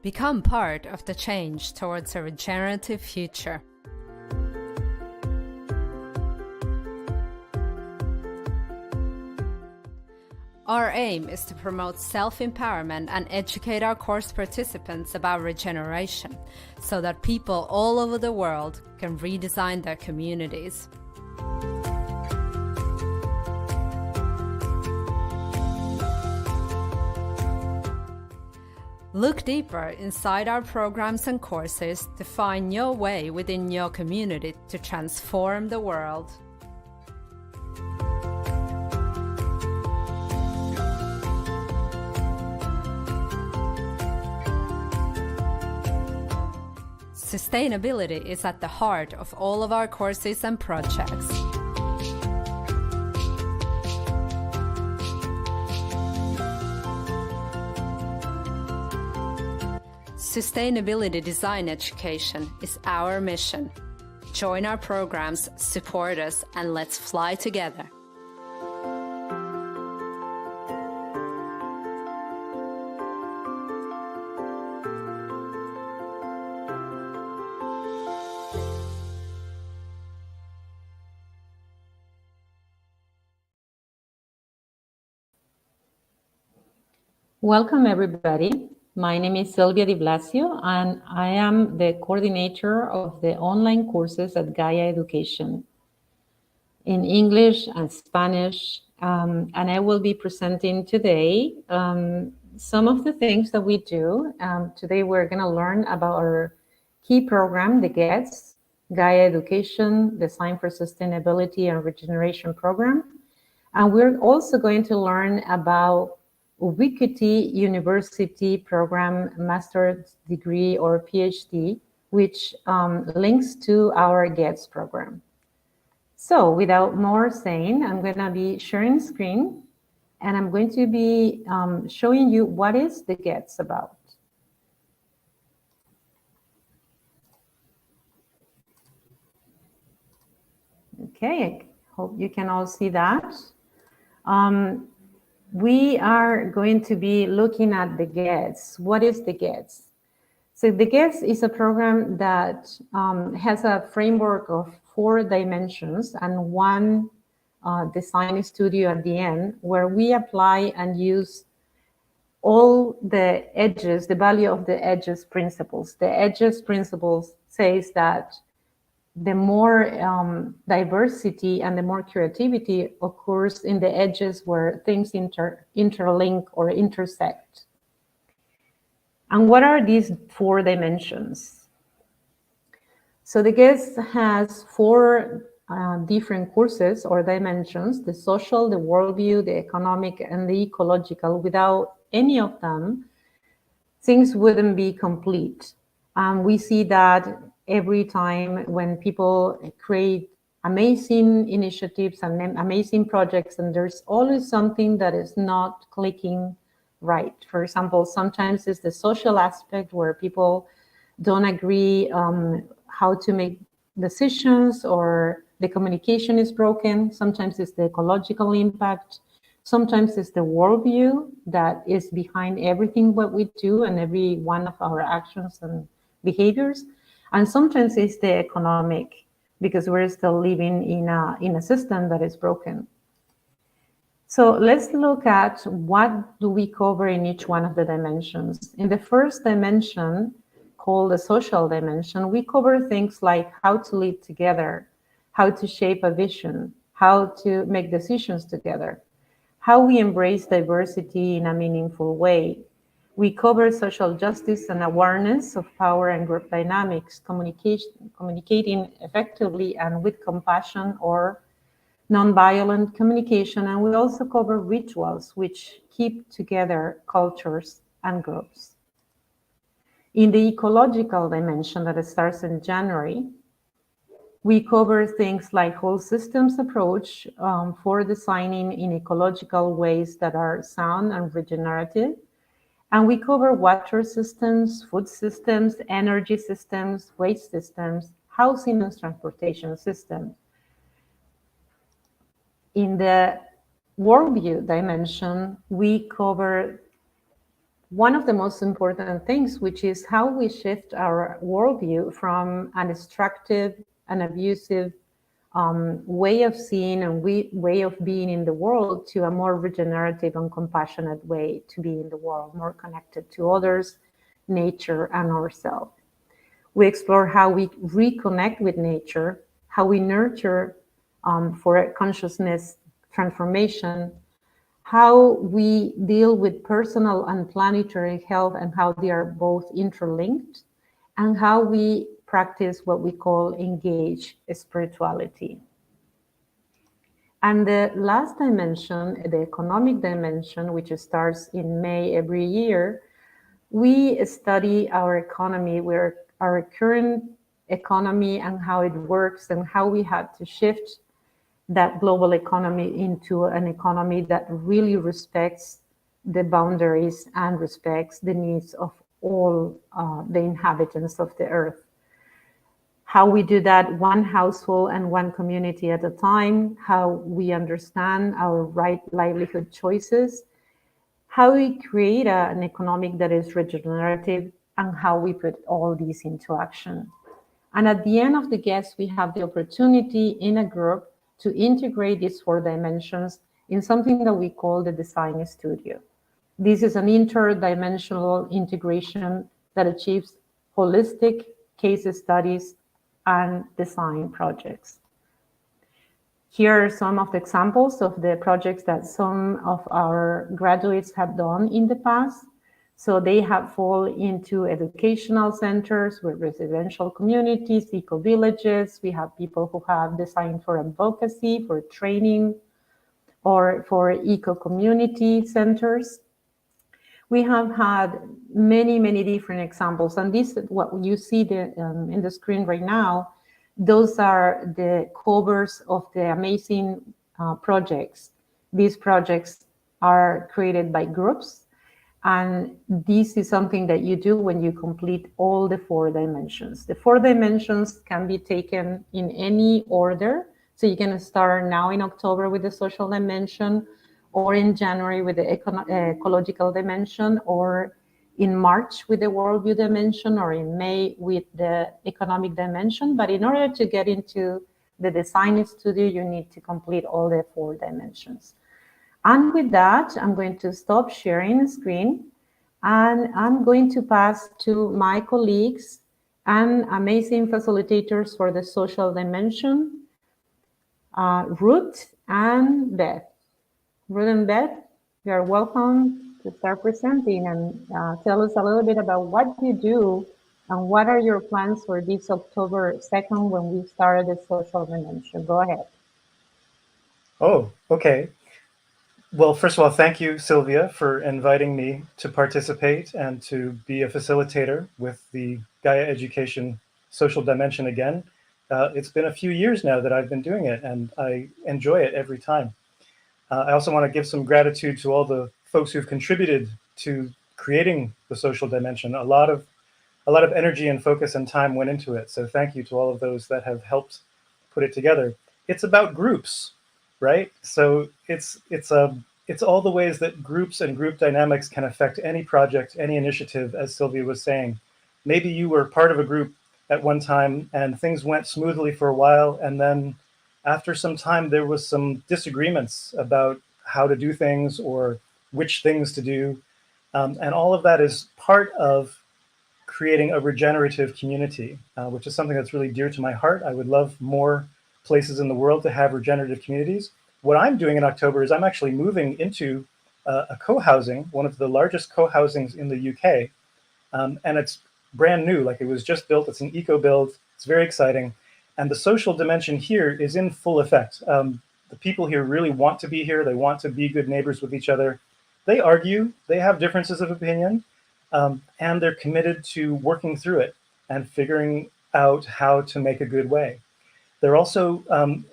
Become part of the change towards a regenerative future. Our aim is to promote self-empowerment and educate our course participants about regeneration, so that people all over the world can redesign their communities. Look deeper inside our programs and courses to find your way within your community to transform the world. Sustainability is at the heart of all of our courses and projects. Sustainability design education is our mission. Join our programs, support us, and let's fly together. Welcome, everybody. My name is Silvia Di Blasio, and I am the coordinator of the online courses at Gaia Education in English and Spanish. And I will be presenting today some of the things that we do. Today, we're going to learn about our key program, the GEDS, Gaia Education, Design for Sustainability and Regeneration Program. And we're also going to learn about Ubiquity University program, master's degree or PhD, which links to our GEDS program. So without more saying, I'm going to be sharing screen, and I'm going to be showing you what is the GEDS about. Okay, I hope you can all see that. We are going to be looking at the GEDS. What is the GEDS? So the GEDS is a program that has a framework of 4 dimensions and one design studio at the end, where we apply and use all the edges, the value of the edges principles. The edges principles says that the more diversity and the more creativity occurs in the edges where things interlink or intersect. And what are these 4 dimensions? So the GEDS has 4 different courses or dimensions: the social, the worldview, the economic, and the ecological. Without any of them, things wouldn't be complete. We see that every time when people create amazing initiatives and amazing projects, and there's always something that is not clicking right. For example, sometimes it's the social aspect where people don't agree how to make decisions, or the communication is broken. Sometimes it's the ecological impact. Sometimes it's the worldview that is behind everything what we do and every one of our actions and behaviors. And sometimes it's the economic, because we're still living in a system that is broken. So let's look at what do we cover in each one of the dimensions. In the first dimension, called the social dimension, we cover things like how to live together, how to shape a vision, how to make decisions together, how we embrace diversity in a meaningful way. We cover social justice and awareness of power and group dynamics, communicating effectively and with compassion or nonviolent communication. And we also cover rituals which keep together cultures and groups. In the ecological dimension that starts in January, we cover things like whole systems approach for designing in ecological ways that are sound and regenerative. And we cover water systems, food systems, energy systems, waste systems, housing and transportation systems. In the worldview dimension, we cover one of the most important things, which is how we shift our worldview from an destructive and abusive way of seeing and way of being in the world to a more regenerative and compassionate way to be in the world, more connected to others, nature, and ourselves. We explore how we reconnect with nature, how we nurture for consciousness transformation, how we deal with personal and planetary health and how they are both interlinked, and how we practice what we call engaged spirituality. And the last dimension, the economic dimension, which starts in May every year, we study our economy, where our current economy and how it works and how we had to shift that global economy into an economy that really respects the boundaries and respects the needs of all the inhabitants of the earth. How we do that one household and one community at a time, how we understand our right livelihood choices, how we create an economic that is regenerative, and how we put all these into action. And at the end of the GEDS, we have the opportunity in a group to integrate these 4 dimensions in something that we call the design studio. This is an interdimensional integration that achieves holistic case studies and design projects. Here are some of the examples of the projects that some of our graduates have done in the past. So they have fall into educational centers with residential communities, eco-villages. We have people who have designed for advocacy, for training, or for eco-community centers. We have had many, many different examples. And this, what you see in the screen right now, those are the covers of the amazing projects. These projects are created by groups. And this is something that you do when you complete all the 4 dimensions. The 4 dimensions can be taken in any order. So you can start now in October with the social dimension, or in January with the ecological dimension, or in March with the worldview dimension, or in May with the economic dimension. But in order to get into the design studio, you need to complete all the 4 dimensions. And with that, I'm going to stop sharing the screen, and I'm going to pass to my colleagues and amazing facilitators for the social dimension, Ruth and Beth. Ruth and Beth, you are welcome to start presenting and tell us a little bit about what you do and what are your plans for this October 2nd when we started the social dimension. Go ahead. Oh, okay. Well, first of all, thank you, Sylvia, for inviting me to participate and to be a facilitator with the Gaia Education Social Dimension again. It's been a few years now that I've been doing it, and I enjoy it every time. I also want to give some gratitude to all the folks who've contributed to creating the social dimension. A lot of energy and focus and time went into it. So thank you to all of those that have helped put it together. It's about groups, right? So it's all the ways that groups and group dynamics can affect any project, any initiative, as Sylvia was saying. Maybe you were part of a group at one time and things went smoothly for a while, and then after some time there was some disagreements about how to do things or which things to do. And all of that is part of creating a regenerative community, which is something that's really dear to my heart. I would love more places in the world to have regenerative communities. What I'm doing in October is I'm actually moving into a co-housing, one of the largest co-housings in the UK. And it's brand new, like it was just built. It's an eco build. It's very exciting. And the social dimension here is in full effect. The people here really want to be here. They want to be good neighbors with each other. They argue, they have differences of opinion, and they're committed to working through it and figuring out how to make a good way. They're also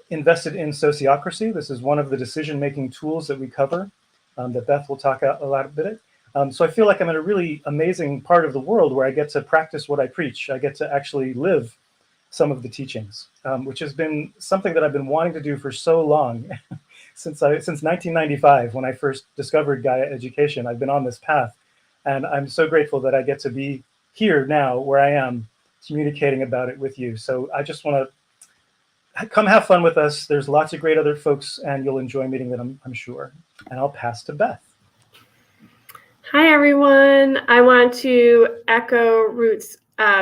invested in sociocracy. This is one of the decision-making tools that we cover, that Beth will talk a lot about it. So I feel like I'm in a really amazing part of the world where I get to practice what I preach. I get to actually live some of the teachings, which has been something that I've been wanting to do for so long. since 1995, when I first discovered Gaia Education, I've been on this path. And I'm so grateful that I get to be here now where I am communicating about it with you. So I just want to come have fun with us. There's lots of great other folks, and you'll enjoy meeting them, I'm sure. And I'll pass to Beth. Hi, everyone. I want to echo Ruth's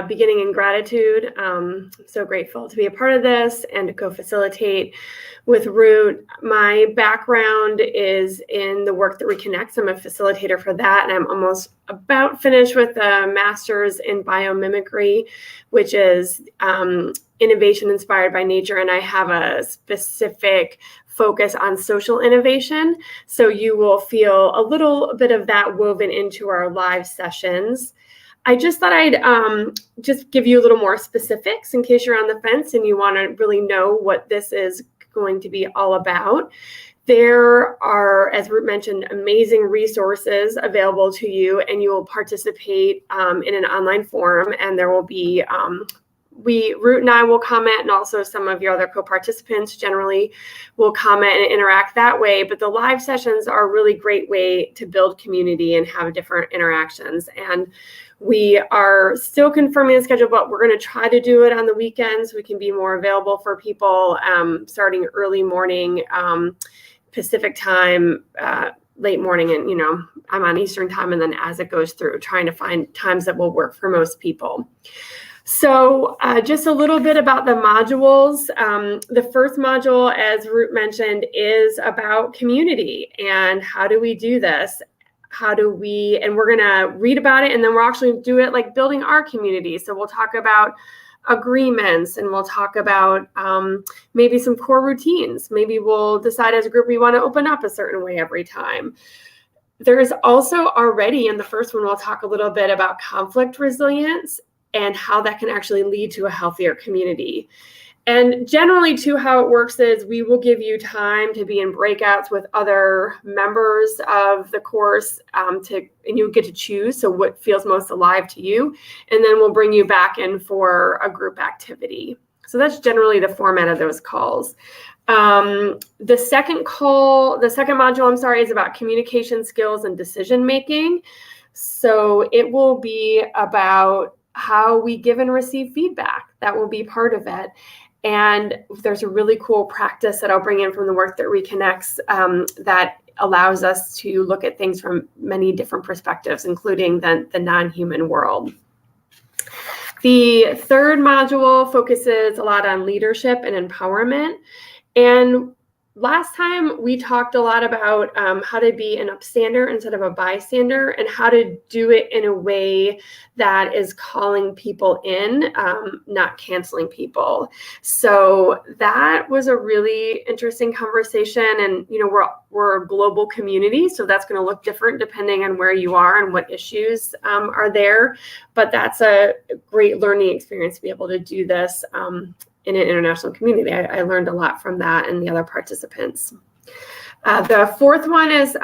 beginning in gratitude. I'm so grateful to be a part of this and to co-facilitate with Ruth. My background is in the work that reconnects. I'm a facilitator for that, and I'm almost about finished with a master's in biomimicry, which is innovation inspired by nature, and I have a specific focus on social innovation. So you will feel a little bit of that woven into our live sessions. I just thought I'd just give you a little more specifics in case you're on the fence and you want to really know what this is going to be all about. There are, as Ruth mentioned, amazing resources available to you, and you will participate in an online forum, and there will be Ruth and I will comment, and also some of your other co-participants generally will comment and interact that way. But the live sessions are a really great way to build community and have different interactions. And we are still confirming the schedule, but we're going to try to do it on the weekends. We can be more available for people starting early morning Pacific time, late morning, and I'm on Eastern time, and then as it goes through, trying to find times that will work for most people. So just a little bit about the modules. The first module, as Ruth mentioned, is about community and how do we do this? And we're gonna read about it, and then we'll actually do it like building our community. So we'll talk about agreements, and we'll talk about maybe some core routines. Maybe we'll decide as a group we want to open up a certain way every time. There is also already in the first one, we'll talk a little bit about conflict resilience and how that can actually lead to a healthier community. And generally, too, how it works is we will give you time to be in breakouts with other members of the course, and you get to choose, so what feels most alive to you, and then we'll bring you back in for a group activity. So that's generally the format of those calls. The second module, is about communication skills and decision making. So it will be about how we give and receive feedback. That will be part of it. And there's a really cool practice that I'll bring in from the work that reconnects that allows us to look at things from many different perspectives, including the non-human world. The third module focuses a lot on leadership and empowerment. And last time we talked a lot about how to be an upstander instead of a bystander, and how to do it in a way that is calling people in, not canceling people. So that was a really interesting conversation. And we're a global community, so that's going to look different depending on where you are and what issues are there. But that's a great learning experience to be able to do this in an international community. I learned a lot from that and the other participants. The fourth one is,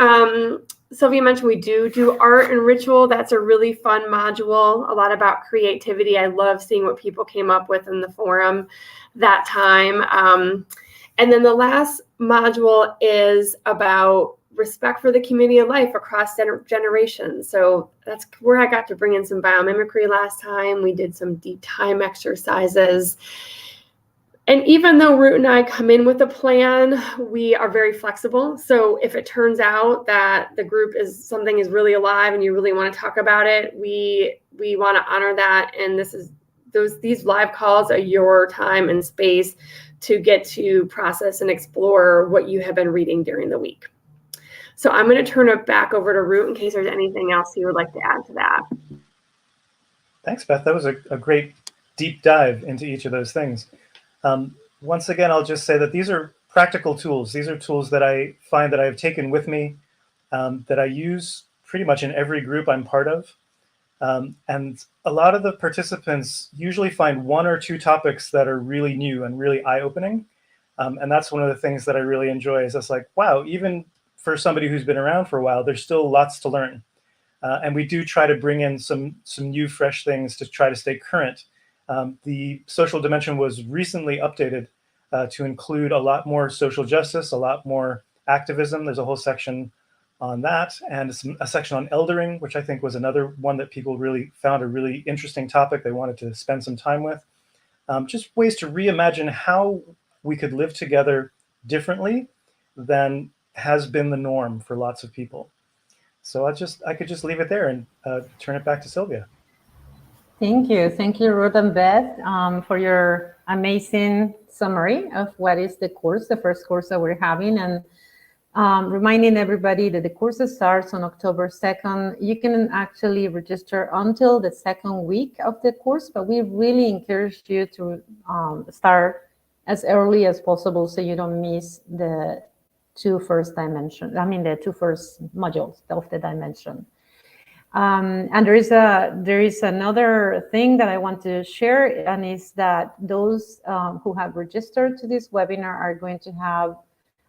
Sylvia mentioned we do art and ritual. That's a really fun module, a lot about creativity. I love seeing what people came up with in the forum that time. And then the last module is about respect for the community of life across generations. So that's where I got to bring in some biomimicry last time. We did some deep time exercises. And even though Ruth and I come in with a plan, we are very flexible. So if it turns out that the group is really alive and you really want to talk about it, we want to honor that. And these live calls are your time and space to get to process and explore what you have been reading during the week. So I'm going to turn it back over to Ruth in case there's anything else you would like to add to that. Thanks, Beth. That was a great deep dive into each of those things. Once again, I'll just say that these are practical tools. These are tools that I find that I have taken with me, that I use pretty much in every group I'm part of. And a lot of the participants usually find one or two topics that are really new and really eye-opening. And that's one of the things that I really enjoy, is it's like, wow, even for somebody who's been around for a while, there's still lots to learn. And we do try to bring in some new, fresh things to try to stay current. The social dimension was recently updated to include a lot more social justice, a lot more activism. There's a whole section on that, and a section on eldering, which I think was another one that people really found a really interesting topic they wanted to spend some time with. Just ways to reimagine how we could live together differently than has been the norm for lots of people. So I could just leave it there and turn it back to Sylvia. Thank you, Ruth and Beth, for your amazing summary of what is the course, the first course that we're having, and reminding everybody that the course starts on October 2nd. You can actually register until the second week of the course, but we really encourage you to start as early as possible so you don't miss the two first modules of the dimension. And there is another thing that I want to share, and is that those who have registered to this webinar are going to have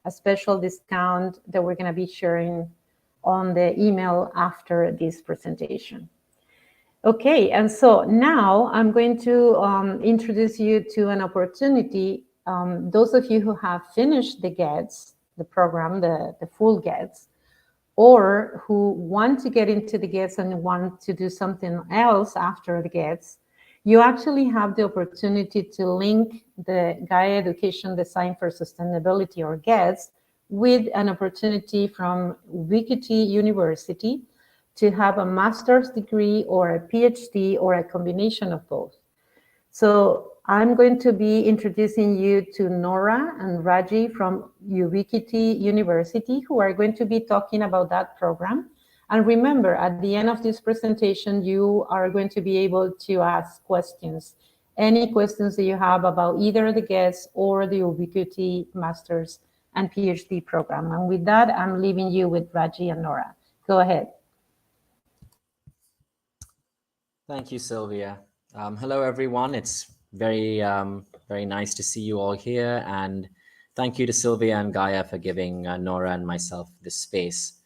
a special discount that we're going to be sharing on the email after this presentation. Okay, and so now I'm going to introduce you to an opportunity. Those of you who have finished the GEDS, the program, the full GEDS, or who want to get into the GEDS and want to do something else after the GEDS, you actually have the opportunity to link the Gaia Education Design for Sustainability, or GEDS, with an opportunity from Ubiquity University to have a master's degree or a PhD or a combination of both. So I'm going to be introducing you to Nora and Raji from Ubiquity University, who are going to be talking about that program. And remember, at the end of this presentation, you are going to be able to ask questions, any questions that you have about either the GEDS or the Ubiquity Masters and PhD program. And with that, I'm leaving you with Raji and Nora. Go ahead. Thank you, Sylvia. Hello, everyone. It's very nice to see you all here. And thank you to Sylvia and Gaia for giving Nora and myself this space.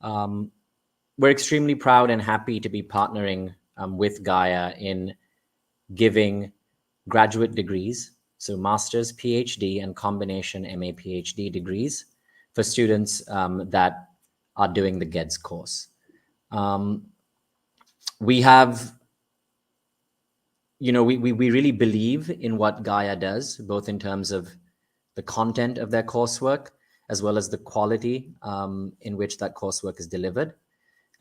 We're extremely proud and happy to be partnering with Gaia in giving graduate degrees, so master's, PhD, and combination MA, PhD degrees for students that are doing the GEDS course. We have, we really believe in what Gaia does, both in terms of the content of their coursework, as well as the quality in which that coursework is delivered.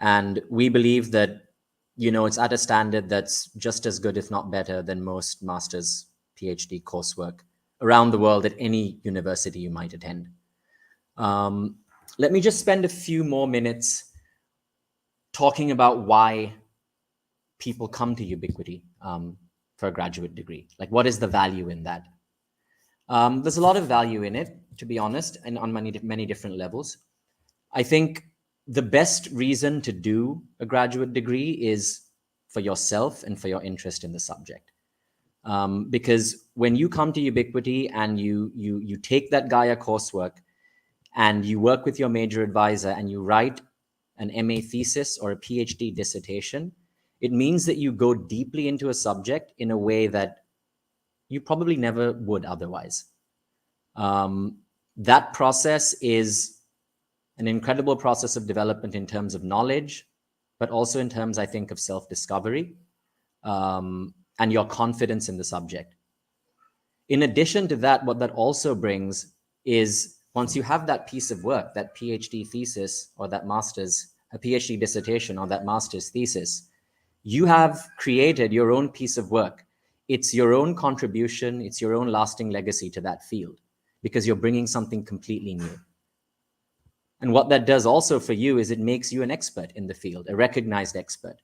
And we believe that, it's at a standard that's just as good, if not better, than most master's, PhD coursework around the world at any university you might attend. Let me just spend a few more minutes talking about why people come to Ubiquity for a graduate degree. Like, what is the value in that? There's a lot of value in it, to be honest, and on many different levels. I think the best reason to do a graduate degree is for yourself and for your interest in the subject. Because when you come to Ubiquity and you take that Gaia coursework and you work with your major advisor and you write an MA thesis or a PhD dissertation, it means that you go deeply into a subject in a way that you probably never would otherwise. That process is an incredible process of development in terms of knowledge, but also in terms, I think, of self-discovery and your confidence in the subject. In addition to that, what that also brings is, once you have that piece of work, that PhD thesis or that a PhD dissertation or that master's thesis, you have created your own piece of work. It's your own contribution, it's your own lasting legacy to that field, because you're bringing something completely new. And what that does also for you is it makes you an expert in the field, a recognized expert,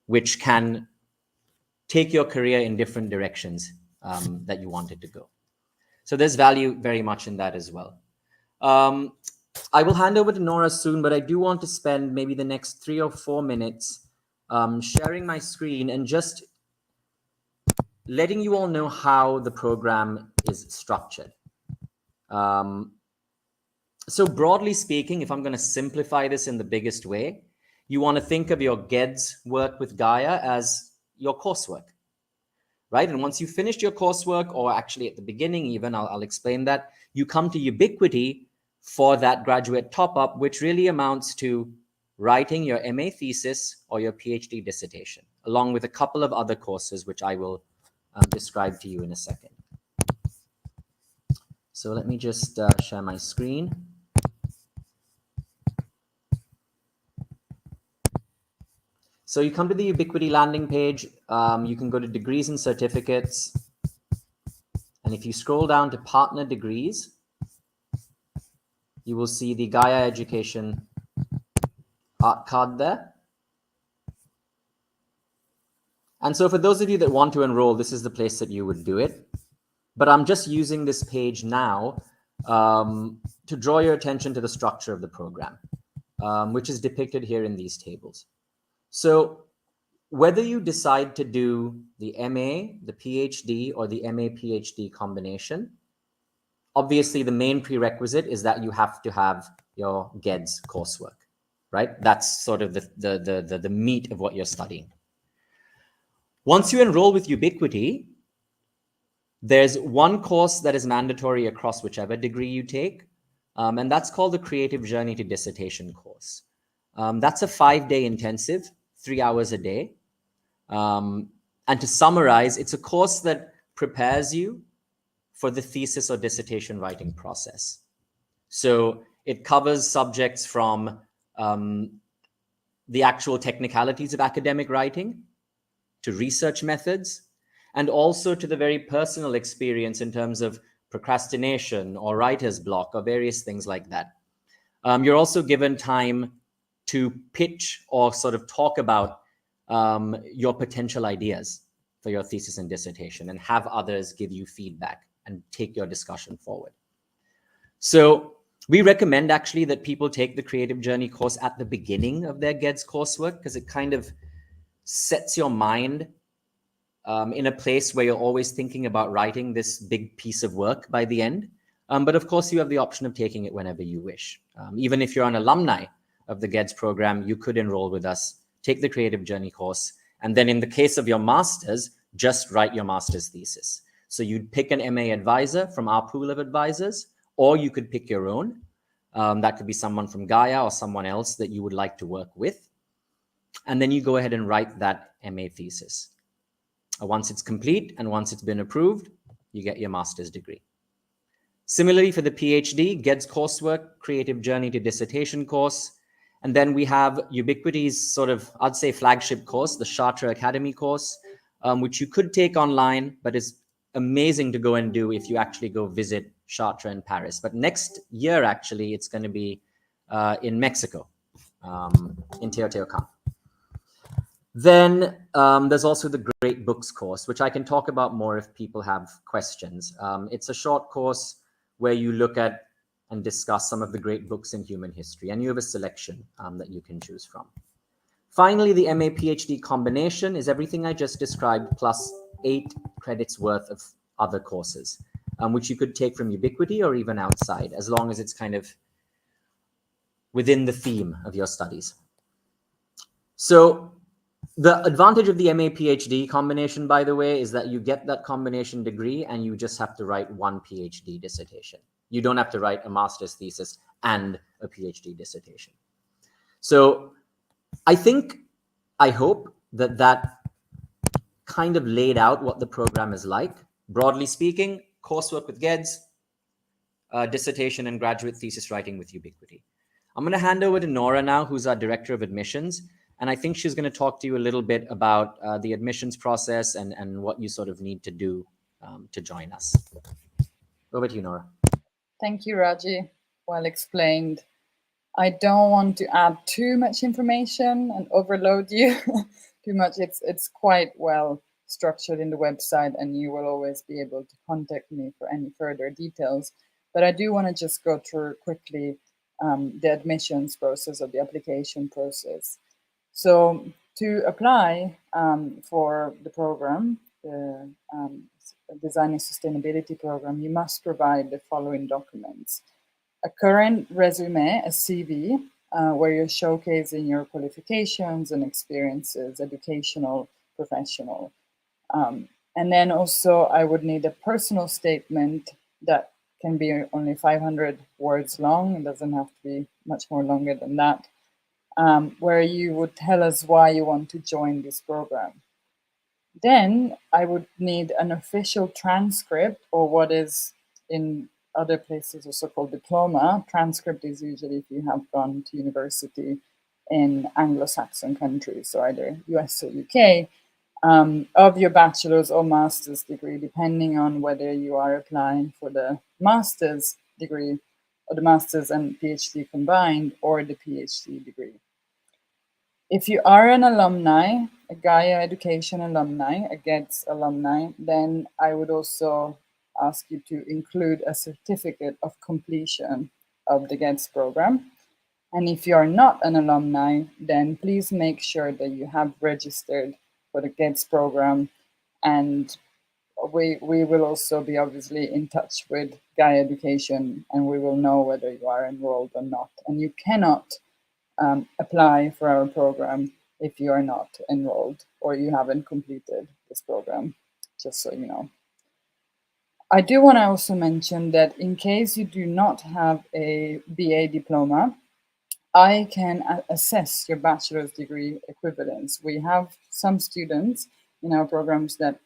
which can take your career in different directions that you want it to go. So there's value very much in that as well. I will hand over to Nora soon, but I do want to spend maybe the next 3 or 4 minutes sharing my screen and just letting you all know how the program is structured. So broadly speaking, if I'm going to simplify this in the biggest way, you want to think of your GEDS work with Gaia as your coursework, right? And once you've finished your coursework, or actually at the beginning even, I'll explain that, you come to Ubiquity for that graduate top-up, which really amounts to writing your MA thesis or your PhD dissertation, along with a couple of other courses, which I will describe to you in a second. So let me just share my screen. So you come to the Ubiquity landing page. You can go to degrees and certificates. And if you scroll down to partner degrees, you will see the Gaia Education art card there. And so for those of you that want to enroll, this is the place that you would do it. But I'm just using this page now to draw your attention to the structure of the program, which is depicted here in these tables. So whether you decide to do the MA, the PhD, or the MA-PhD combination, obviously the main prerequisite is that you have to have your GEDS coursework, right? That's sort of the meat of what you're studying. Once you enroll with Ubiquity, there's one course that is mandatory across whichever degree you take, and that's called the Creative Journey to Dissertation course. That's a 5-day intensive, 3 hours a day. And to summarize, it's a course that prepares you for the thesis or dissertation writing process. So it covers subjects from the actual technicalities of academic writing to research methods, and also to the very personal experience in terms of procrastination or writer's block or various things like that. You're also given time to pitch or sort of talk about your potential ideas for your thesis and dissertation, and have others give you feedback and take your discussion forward. So we recommend actually that people take the Creative Journey course at the beginning of their GEDS coursework, because it kind of sets your mind in a place where you're always thinking about writing this big piece of work by the end. But of course, you have the option of taking it whenever you wish. Even if you're an alumni of the GEDS program, you could enroll with us, take the Creative Journey course, and then in the case of your master's, just write your master's thesis. So you'd pick an MA advisor from our pool of advisors, or you could pick your own. That could be someone from Gaia or someone else that you would like to work with. And then you go ahead and write that MA thesis. Once it's complete and once it's been approved, you get your master's degree. Similarly for the PhD, GEDS coursework, Creative Journey to Dissertation course. And then we have Ubiquity's sort of, I'd say, flagship course, the Chartres Academy course, which you could take online, but is amazing to go and do if you actually go visit Chartres in Paris. But next year, actually, it's going to be in Mexico, in Teotihuacan. Then there's also the Great Books course, which I can talk about more if people have questions. It's a short course where you look at and discuss some of the great books in human history, and you have a selection that you can choose from. Finally, the MA-PhD combination is everything I just described plus 8 credits worth of other courses, which you could take from Ubiquity or even outside, as long as it's kind of within the theme of your studies. So the advantage of the MA-PhD combination, by the way, is that you get that combination degree and you just have to write one PhD dissertation. You don't have to write a master's thesis and a PhD dissertation. So I hope that kind of laid out what the program is like. Broadly speaking, coursework with GEDS, dissertation and graduate thesis writing with Ubiquity. I'm going to hand over to Nora now, who's our Director of Admissions. And I think she's going to talk to you a little bit about the admissions process and what you sort of need to do to join us. Over to you, Nora. Thank you, Raji. Well explained. I don't want to add too much information and overload you too much. It's quite well structured in the website, and you will always be able to contact me for any further details. But I do want to just go through quickly the admissions process or the application process. So to apply for the program, the Design and Sustainability program, you must provide the following documents: a current resume, a CV, where you're showcasing your qualifications and experiences, educational, professional. And then also I would need a personal statement that can be only 500 words long. It doesn't have to be much more longer than that, where you would tell us why you want to join this program. Then I would need an official transcript, or what is in other places also called diploma. Transcript is usually if you have gone to university in Anglo-Saxon countries, so either US or UK, of your bachelor's or master's degree, depending on whether you are applying for the master's degree or the master's and PhD combined, or the PhD degree. If you are an alumni, a Gaia Education alumni, a GEDS alumni, then I would also ask you to include a certificate of completion of the GEDS program. And if you are not an alumni, then please make sure that you have registered for the GEDS program. And we will also be obviously in touch with Gaia Education, and we will know whether you are enrolled or not. And you cannot apply for our program if you are not enrolled or you haven't completed this program, just so you know. I do want to also mention that in case you do not have a BA diploma, I can assess your bachelor's degree equivalence. We have some students in our programs that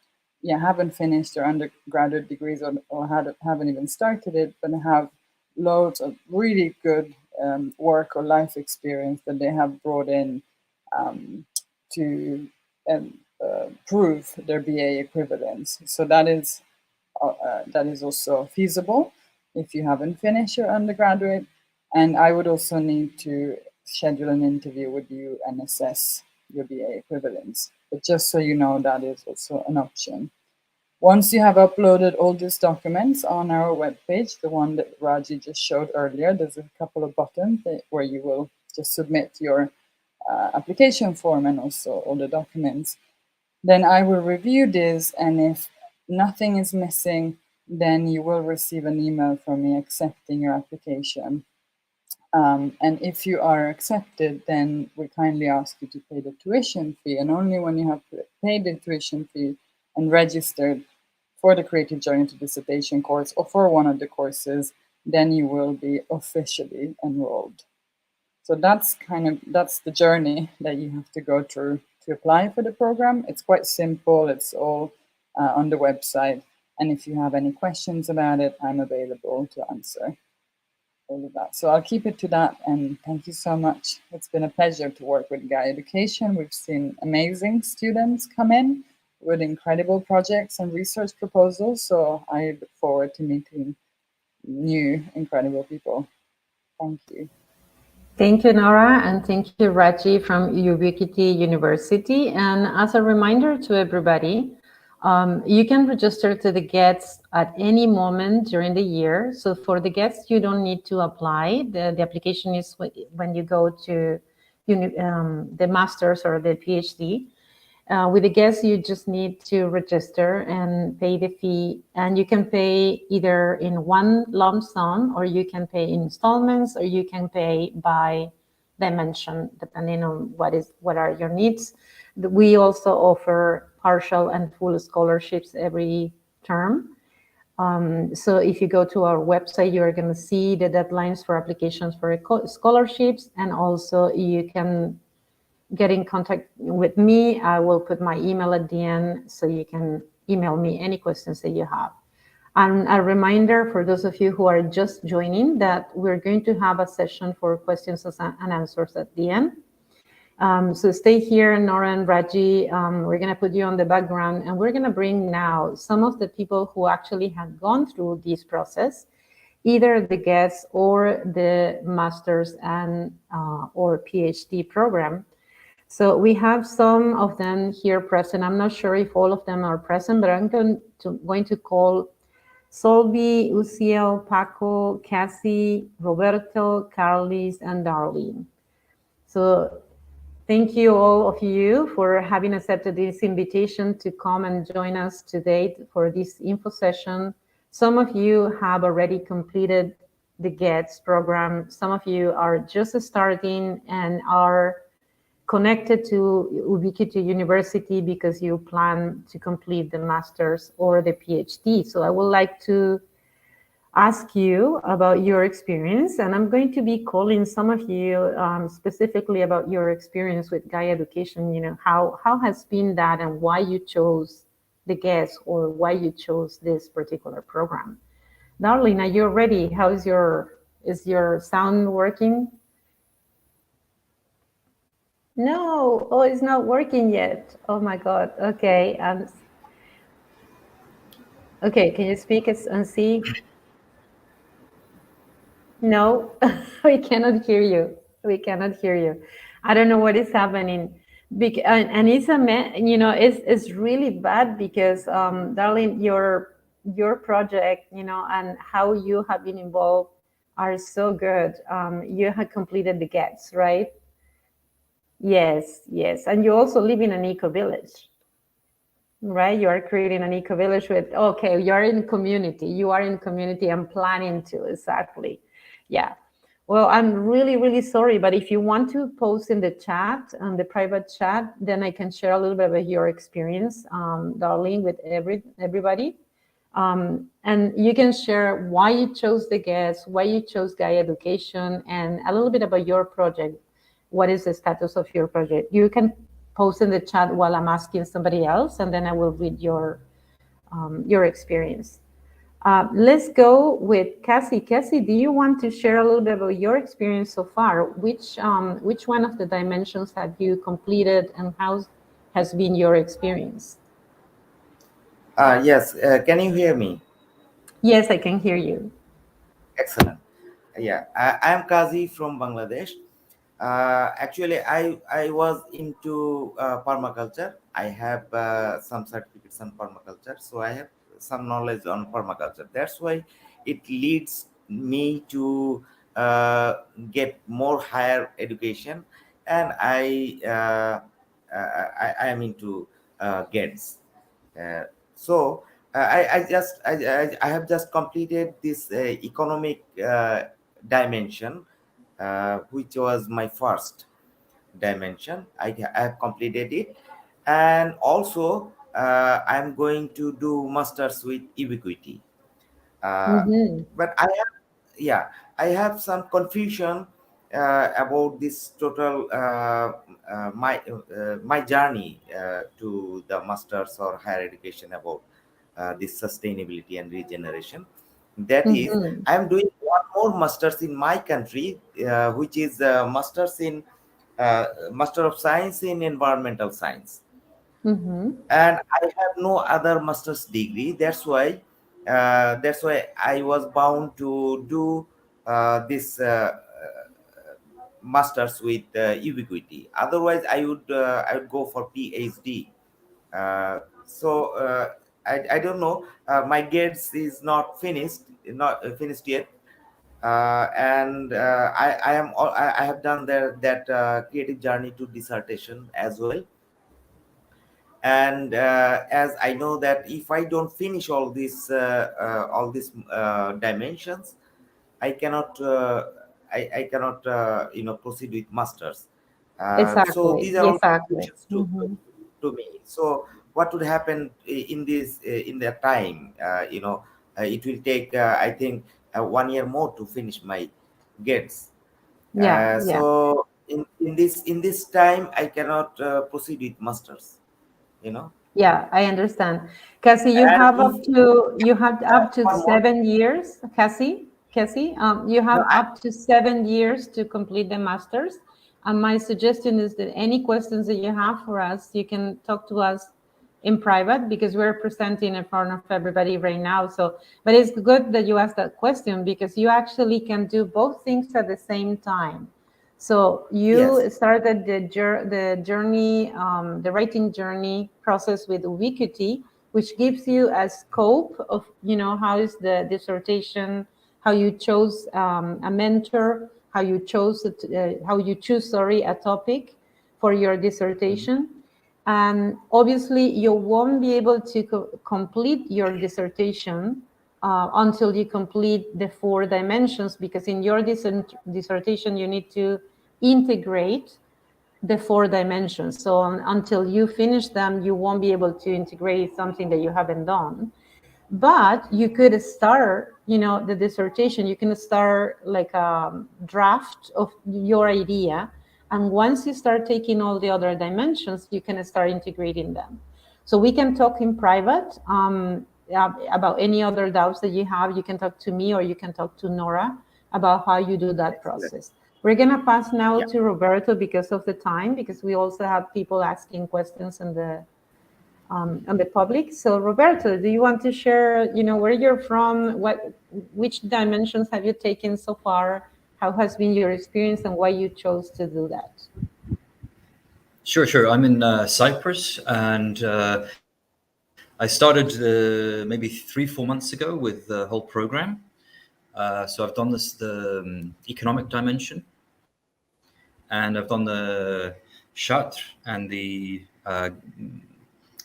haven't finished their undergraduate degrees or haven't even started it, but have loads of really good work or life experience that they have brought in to prove their BA equivalence. So that is also feasible if you haven't finished your undergraduate. And I would also need to schedule an interview with you and assess your BA equivalence. But just so you know, that is also an option. Once you have uploaded all these documents on our webpage, the one that Raji just showed earlier, there's a couple of buttons where you will just submit your application form and also all the documents. Then I will review this, and if nothing is missing, then you will receive an email from me accepting your application. And if you are accepted, then we kindly ask you to pay the tuition fee. And only when you have paid the tuition fee and registered for the Creative Journey to Dissertation course or for one of the courses, then you will be officially enrolled. So that's the journey that you have to go through to apply for the program. It's quite simple. It's all on the website. And if you have any questions about it, I'm available to answer all of that. So I'll keep it to that. And thank you so much. It's been a pleasure to work with Gaia Education. We've seen amazing students come in with incredible projects and research proposals. So I look forward to meeting new incredible people. Thank you. Thank you, Nora, and thank you, Raji from Ubiquity University. And as a reminder to everybody, you can register to the GEDS at any moment during the year. So for the GEDS, you don't need to apply. The application is when you go to the master's or the PhD. With the GEDS, you just need to register and pay the fee. And you can pay either in one lump sum, or you can pay in installments, or you can pay by dimension, depending on what are your needs. We also offer partial and full scholarships every term. So if you go to our website, you're going to see the deadlines for applications for scholarships, and also you can get in contact with me. I will put my email at the end, so you can email me any questions that you have. And a reminder for those of you who are just joining that we're going to have a session for questions and answers at the end. So stay here, Nora and Raji. We're going to put you on the background, and we're going to bring now some of the people who actually have gone through this process, either the GEDS or the master's and or PhD program. So we have some of them here present. I'm not sure if all of them are present, but I'm going to call Solvi, Uciel, Paco, Cassie, Roberto, Carlis, and Darlene. So thank you, all of you, for having accepted this invitation to come and join us today for this info session. Some of you have already completed the GEDS program. Some of you are just starting and are connected to Ubiquity University because you plan to complete the master's or the PhD. So I would like to ask you about your experience, and I'm going to be calling some of you specifically about your experience with Gaia Education. You know, how has been that, and why you chose the GEDS, or why you chose this particular program. Darlene, are you ready? Is your sound working? No, oh, it's not working yet. Oh my God. Okay. Okay, can you speak and see? No, we cannot hear you. We cannot hear you. I don't know what is happening. And it's it's really bad because, darling, your project, and how you have been involved are so good. You have completed the GETS, right? Yes, yes. And you also live in an eco village, right? You are creating an eco village with, okay, you're in community. You are in community and planning to, exactly. Yeah. Well, I'm really, really sorry, but if you want to post in the chat, on the private chat, then I can share a little bit about your experience, Darlene, with everybody. And you can share why you chose the GEDS, why you chose Gaia Education, and a little bit about your project. What is the status of your project? You can post in the chat while I'm asking somebody else, and then I will read your experience. Let's go with Cassie. Cassie, do you want to share a little bit about your experience so far? Which one of the dimensions have you completed, and how has been your experience? Yes, can you hear me? Yes, I can hear you. Excellent. Yeah, I am Kazi from Bangladesh. Actually, I was into permaculture. I have some certificates on permaculture, so I have some knowledge on permaculture. That's why it leads me to get more higher education, and I am into GEDS. Uh, so I have just completed this economic dimension, which was my first dimension. I have completed it, and also I'm going to do masters with Ubiquity. But I have some confusion about this total my journey to the masters or higher education about this sustainability and regeneration. That is, I am doing one more masters in my country, which is masters in Master of Science in Environmental Science. And I have no other master's degree. That's why I was bound to do this masters with Ubiquity. Otherwise, I would go for PhD. So I don't know. My GEDS is not finished yet. And I have done that creative journey to dissertation as well. And as I know that if I don't finish all these dimensions, I cannot I cannot proceed with masters. So Exactly. these are all Exactly. confusions to me. So what would happen in this in that time? It will take I think 1 year more to finish my GEDS. Yeah. Yeah. So in this time I cannot proceed with masters. You know. Yeah, I understand. Cassie, And if you have up to one more, 7 years. Cassie, you no, have up to 7 years to complete the masters. And my suggestion is that any questions that you have for us, you can talk to us in private, because we're presenting in front of everybody right now. So, but it's good that you asked that question, because you actually can do both things at the same time. So you yes, started the journey, the writing journey process with Ubiquity, which gives you a scope of, how is the dissertation, how you chose a mentor, how you choose a topic for your dissertation. And obviously, you won't be able to complete your dissertation until you complete the 4 dimensions, because in your dissertation, you need to integrate the 4 dimensions. So until you finish them, you won't be able to integrate something that you haven't done. But you could start, the dissertation, you can start like a draft of your idea. And once you start taking all the other dimensions, you can start integrating them. So we can talk in private about any other doubts that you have. You can talk to me or you can talk to Nora about how you do that process. We're going to pass now to Roberto because of the time, because we also have people asking questions on the public. So Roberto, do you want to share, where you're from, which dimensions have you taken so far, how has been your experience, and why you chose to do that? Sure. I'm in Cyprus, and I started maybe 3-4 months ago with the whole program. So I've done the economic dimension, and I've done the Chartres and the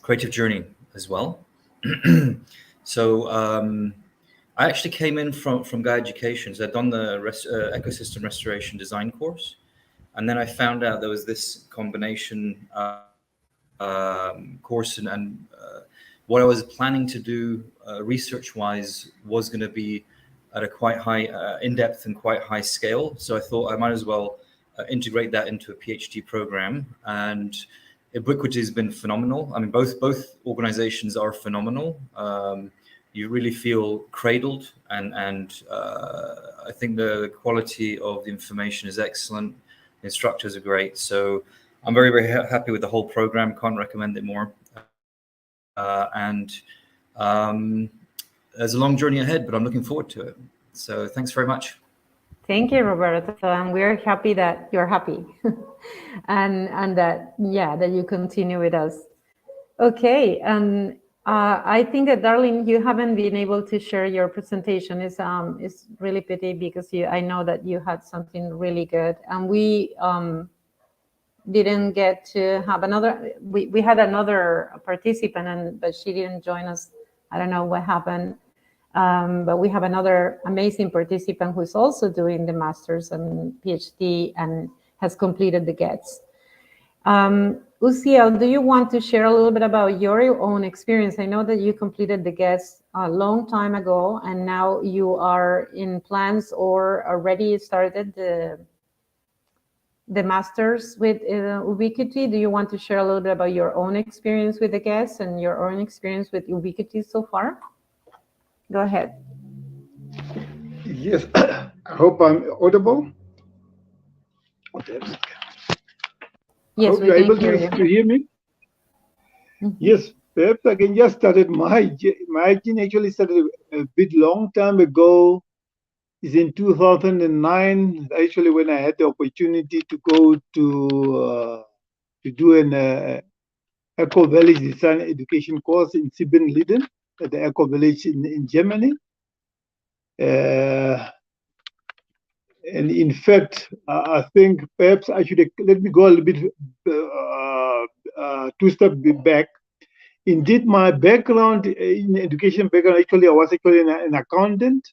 creative journey as well. So I actually came in from Gaia Education. So I'd done the ecosystem restoration design course, and then I found out there was this combination course, and what I was planning to do research-wise was going to be at a quite high, in-depth and quite high scale. So I thought I might as well integrate that into a PhD program. And Ubiquity has been phenomenal. I mean, both organizations are phenomenal. You really feel cradled, and I think the quality of the information is excellent. The instructors are great. So I'm very, very happy with the whole program. Can't recommend it more. And there's a long journey ahead, but I'm looking forward to it. So thanks very much. Thank you, Roberto. And we're happy that you're happy and that you continue with us. Okay. And I think that, Darlene, you haven't been able to share your presentation. It's really pity because I know that you had something really good, and we didn't get to have another. We had another participant, but she didn't join us. I don't know what happened. But we have another amazing participant who's also doing the master's and PhD and has completed the GEDS. Uziel, do you want to share a little bit about your own experience? I know that you completed the GEDS a long time ago, and now you are in plans or already started the master's with Ubiquity. Do you want to share a little bit about your own experience with the GEDS and your own experience with Ubiquity so far? Go ahead. Yes, I hope I'm audible. Yes, hope you're able to hear me. Mm-hmm. Yes, perhaps I can just started my journey actually started a bit long time ago. It's in 2009, actually, when I had the opportunity to go to do an Eco Village Design Education course in Siebenlieden, at the Eco Village in Germany. And in fact, I think perhaps I should let me go a little bit 2 steps back. Indeed, my background in education background, actually, I was actually an accountant.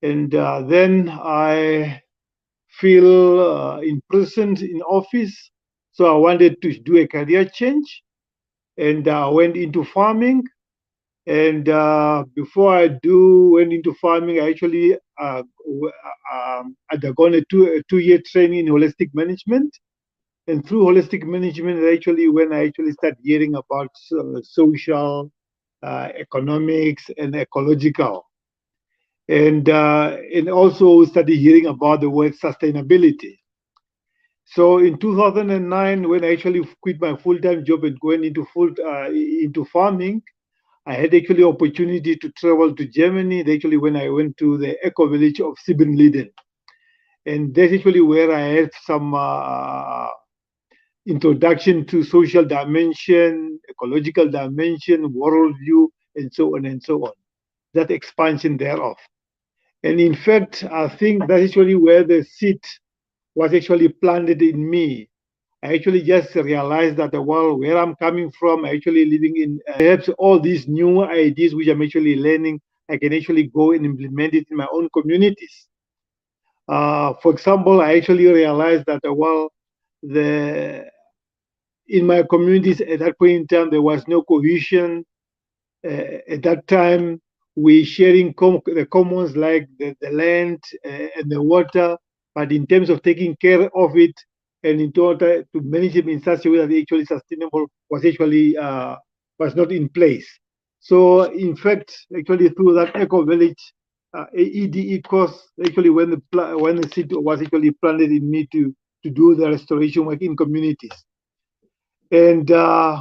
And then I feel imprisoned in office. So I wanted to do a career change. And I went into farming. And before I went into farming, I actually undergone a two-year training in holistic management. And through holistic management, actually, when I actually started hearing about social, economics, and ecological, and also started hearing about the word sustainability. So in 2009, when I actually quit my full-time job and going into farming, I had actually opportunity to travel to Germany. Actually, when I went to the eco village of Siebenlieden, and that's actually where I had some introduction to social dimension, ecological dimension, worldview, and so on and so on. That expansion thereof, and in fact, I think that's actually where the seed was actually planted in me. I actually just realized that the world where I'm coming from, actually living in perhaps all these new ideas which I'm actually learning, I can actually go and implement it in my own communities. For example, I actually realized that in my communities at that point in time, there was no cohesion. At that time, we sharing the commons like the land and the water, but in terms of taking care of it and in order to manage it in such a way that actually sustainable was actually was not in place. So in fact, actually through that eco village EDE course, actually when the city was actually planted in me to do the restoration work in communities. And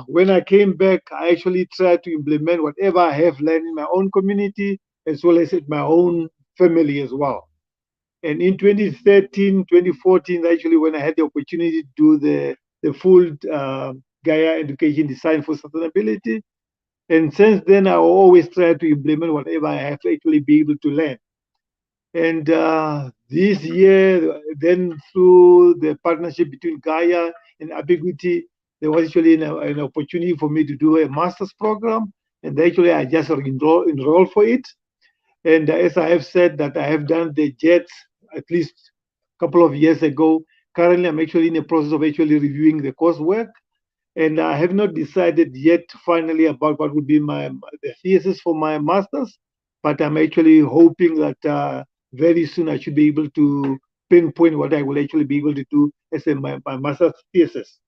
when I came back, I actually tried to implement whatever I have learned in my own community as well as in my own family as well. And in 2013, 2014, actually, when I had the opportunity to do the full Gaia education design for sustainability. And since then, I always try to implement whatever I have to actually be able to learn. And this year, then through the partnership between Gaia and Ubiquity, there was actually an opportunity for me to do a master's program. And actually, I just enrolled for it. And as I have said that I have done the GEDS at least a couple of years ago. Currently, I'm actually in the process of actually reviewing the coursework. And I have not decided yet finally about what would be the thesis for my master's. But I'm actually hoping that very soon I should be able to pinpoint what I will actually be able to do as my master's thesis.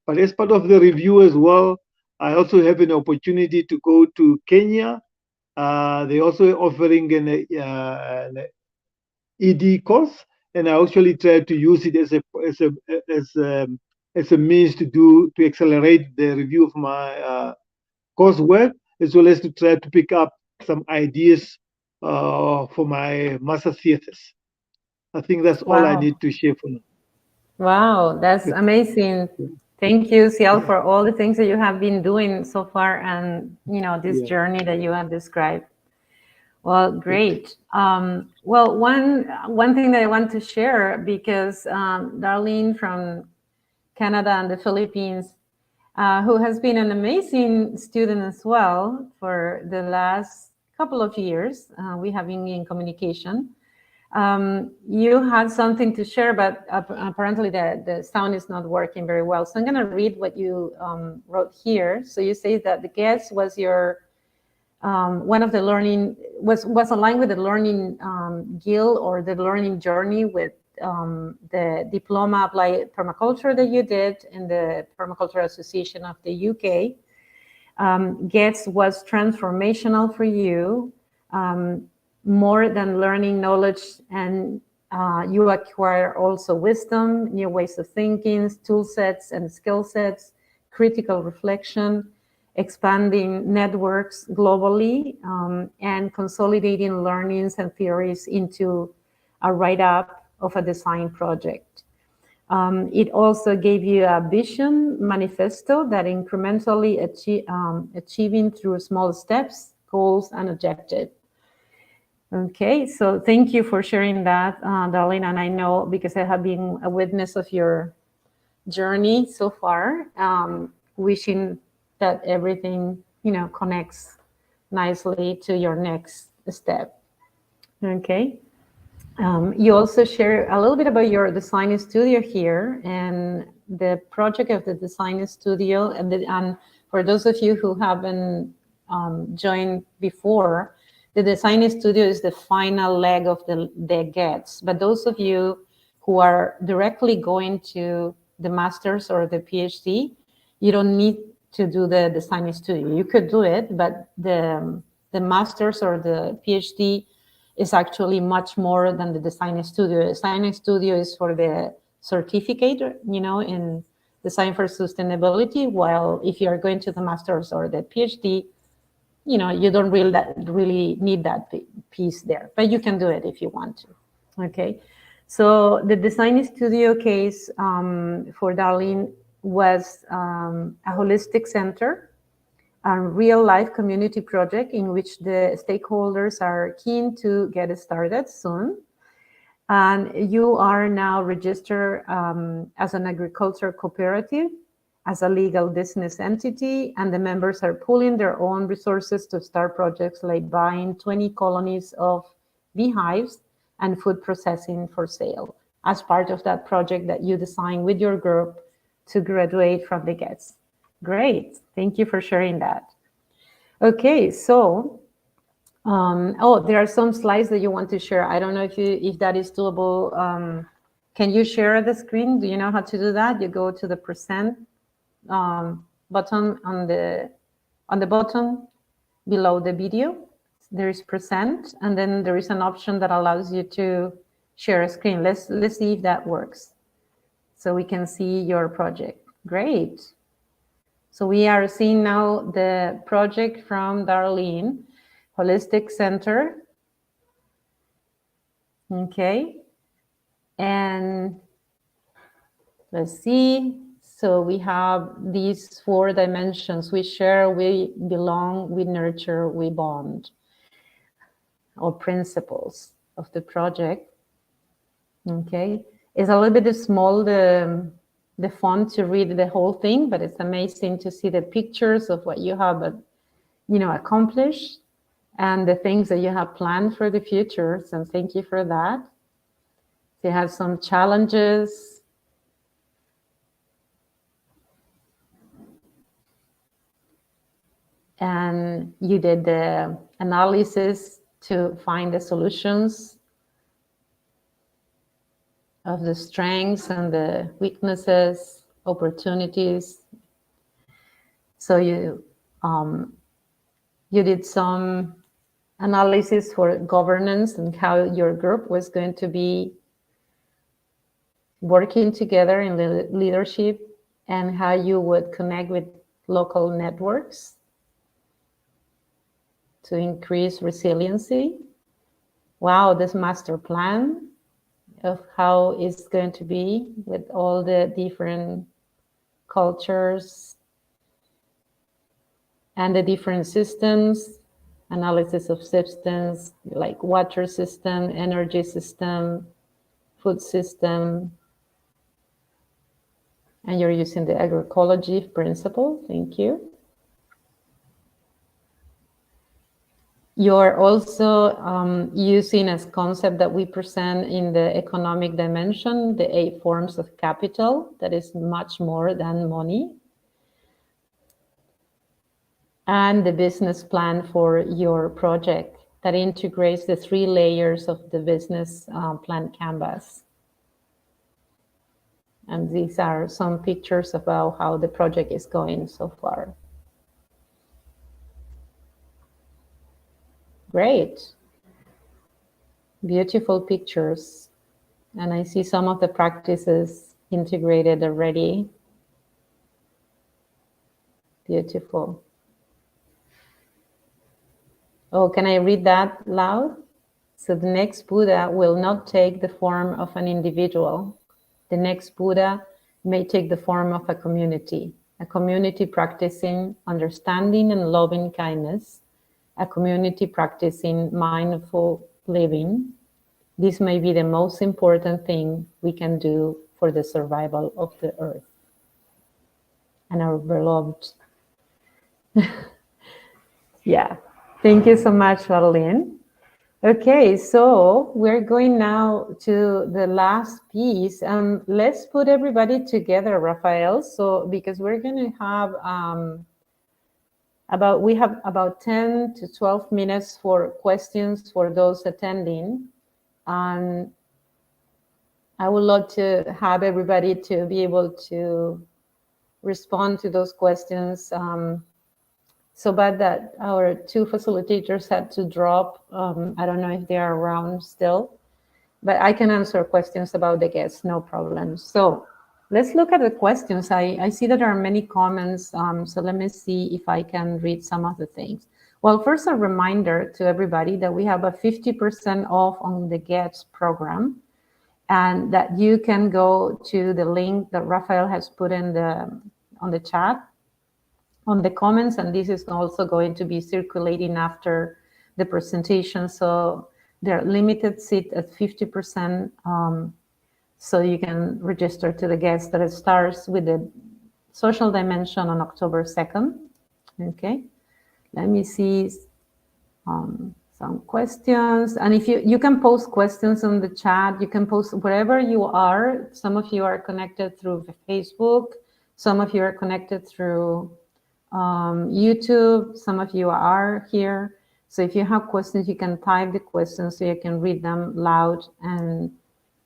But as part of the review as well, I also have an opportunity to go to Kenya. They're also offering an ED course, and I actually try to use it as a means to accelerate the review of my coursework, as well as to try to pick up some ideas for my master thesis. I think that's all I need to share for now. Wow, that's amazing. Thank you, Ciel, for all the things that you have been doing so far, and this journey that you have described. Well, great. Well, one thing that I want to share, because Darlene from Canada and the Philippines, who has been an amazing student as well for the last couple of years, we have been in communication. You had something to share, but apparently the sound is not working very well. So I'm going to read what you wrote here. So you say that the GEDS was your one of the learning was aligned with the learning guild or the learning journey with the diploma applied permaculture that you did in the Permaculture Association of the UK. GEDS was transformational for you, more than learning knowledge, and you acquire also wisdom, new ways of thinking, tool sets and skill sets, critical reflection, expanding networks globally, and consolidating learnings and theories into a write-up of a design project. It also gave you a vision manifesto that incrementally achieving through small steps, goals, and objectives. Okay, so thank you for sharing that, Darlene. And I know, because I have been a witness of your journey so far, wishing that everything connects nicely to your next step. Okay. You also share a little bit about your design studio here and the project of the design studio. And for those of you who haven't joined before, the design studio is the final leg of the GEDS. But those of you who are directly going to the master's or the PhD, you don't need to do the design studio. You could do it, but the master's or the PhD is actually much more than the design studio. Design studio is for the certificate, in design for sustainability, while if you're going to the master's or the PhD, you don't really need that piece there, but you can do it if you want to. Okay, so the design studio case for Darlene was a holistic center, a real-life community project in which the stakeholders are keen to get started soon. And you are now registered as an agriculture cooperative, as a legal business entity, and the members are pooling their own resources to start projects like buying 20 colonies of beehives and food processing for sale as part of that project that you designed with your group to graduate from the GEDS. Great, thank you for sharing that. Okay, so Oh, there are some slides that you want to share. I don't know if that is doable. Can you share the screen? Do you know how to do that? You go to the present button on the bottom below the video. There is present, and then there is an option that allows you to share a screen. Let's see if that works. So we can see your project. Great. So we are seeing now the project from Darlene, Holistic Center. Okay. And let's see. So we have these 4 dimensions. We share, we belong, we nurture, we bond, or principles of the project. Okay. It's a little bit small, the font, to read the whole thing, but it's amazing to see the pictures of what you have, accomplished, and the things that you have planned for the future. So thank you for that. You have some challenges. And you did the analysis to find the solutions of the strengths and the weaknesses, opportunities. So you did some analysis for governance and how your group was going to be working together in leadership, and how you would connect with local networks to increase resiliency. Wow, this master plan of how it's going to be with all the different cultures and the different systems, analysis of systems like water system, energy system, food system, and you're using the agroecology principle. Thank you. You're also using as concept that we present in the economic dimension, the 8 forms of capital, that is much more than money. And the business plan for your project that integrates the 3 layers of the business plan canvas. And these are some pictures about how the project is going so far. Great. Beautiful pictures. And I see some of the practices integrated already. Beautiful. Oh, can I read that loud? So the next Buddha will not take the form of an individual. The next Buddha may take the form of a community practicing understanding and loving kindness, a community practicing mindful living. This may be the most important thing we can do for the survival of the earth and our beloved. Yeah, thank you so much, Arlene. Okay, so we're going now to the last piece. Let's put everybody together, Rafael. So because we're going to have about 10 to 12 minutes for questions for those attending. And I would love to have everybody to be able to respond to those questions. So bad that our 2 facilitators had to drop. I don't know if they are around still, but I can answer questions about the guests, no problem. So let's look at the questions. I see that there are many comments, so let me see if I can read some of the things. Well, first, a reminder to everybody that we have a 50% off on the GEDS program, and that you can go to the link that Rafael has put in on the chat, on the comments, and this is also going to be circulating after the presentation. So there are limited seats at 50%, so you can register to the guests. That it starts with the social dimension on October 2nd. Okay, let me see some questions. And if you can post questions on the chat, you can post wherever you are. Some of you are connected through Facebook, some of you are connected through YouTube, some of you are here. So if you have questions, you can type the questions so you can read them loud and,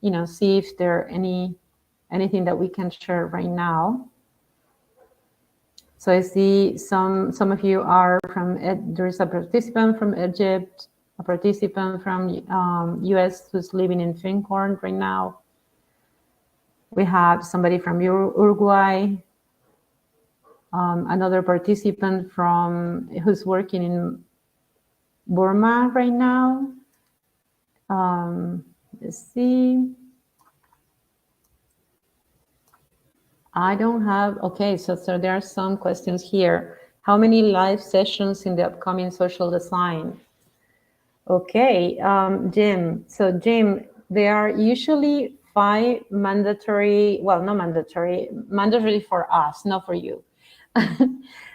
you know, see if there are anything that we can share right now. So I see some of you are from, there is a participant from Egypt, a participant from US who's living in Fincorn right now. We have somebody from Uruguay, another participant from who's working in Burma right now. Let's see. I don't have, okay, so there are some questions here. How many live sessions in the upcoming social design? Okay, Jim. So Jim, there are usually 5 mandatory, well, not mandatory, mandatory for us, not for you.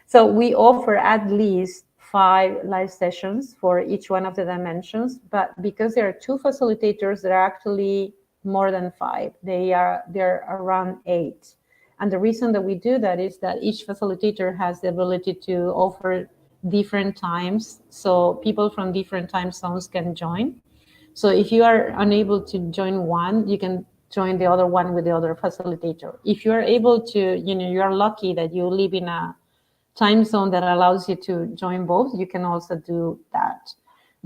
So we offer at least 5 live sessions for each one of the dimensions, but because there are 2 facilitators, there are actually more than 5. They're around 8. And the reason that we do that is that each facilitator has the ability to offer different times, so people from different time zones can join. So if you are unable to join one, you can join the other one with the other facilitator. If you are able to, you know, you are lucky that you live in a time zone that allows you to join both, you can also do that.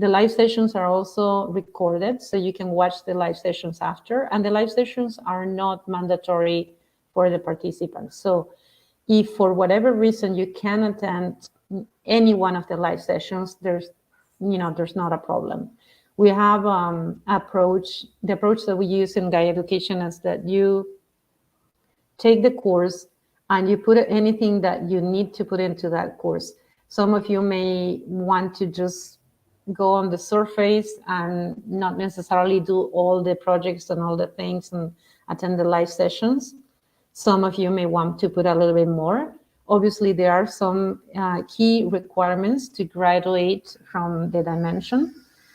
The live sessions are also recorded, so you can watch the live sessions after, and the live sessions are not mandatory for the participants. So if for whatever reason you can attend any one of the live sessions, there's not a problem. We have the approach that we use in Gaia Education is that you take the course and you put anything that you need to put into that course. Some of you may want to just go on the surface and not necessarily do all the projects and all the things and attend the live sessions. Some of you may want to put a little bit more. Obviously, there are some key requirements to graduate from the dimension,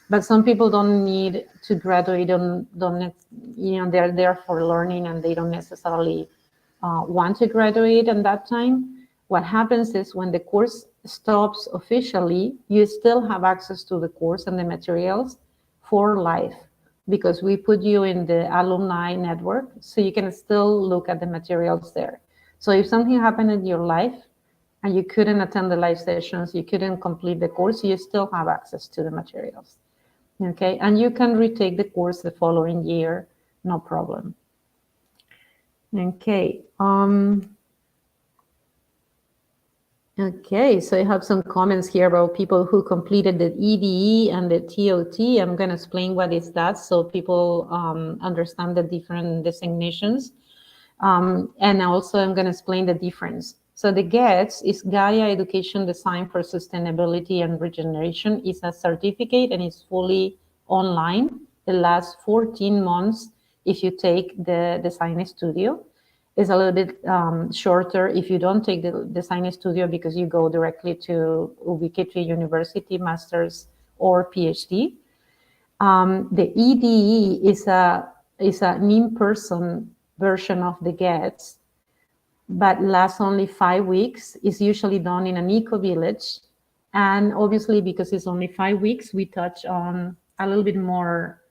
but some people don't need to graduate, they're there for learning and they don't necessarily want to graduate at that time. What happens is when the course stops officially, you still have access to the course and the materials for life, because we put you in the alumni network, so you can still look at the materials there. So if something happened in your life and you couldn't attend the live sessions, you couldn't complete the course, you still have access to the materials. Okay, and you can retake the course the following year, no problem. Okay. Okay, so I have some comments here about people who completed the EDE and the TOT. I'm going to explain what is that so people understand the different designations. And also I'm going to explain the difference. So the GEDS is Gaia Education Design for Sustainability and Regeneration. It's a certificate and it's fully online. It lasts 14 months if you take the design studio. It's a little bit shorter if you don't take the design studio because you go directly to Ubiquity University, master's or PhD. The EDE is an in-person version of the GEDS, but lasts only 5 weeks. It's usually done in an eco-village. And obviously, because it's only 5 weeks, we touch on a little bit more,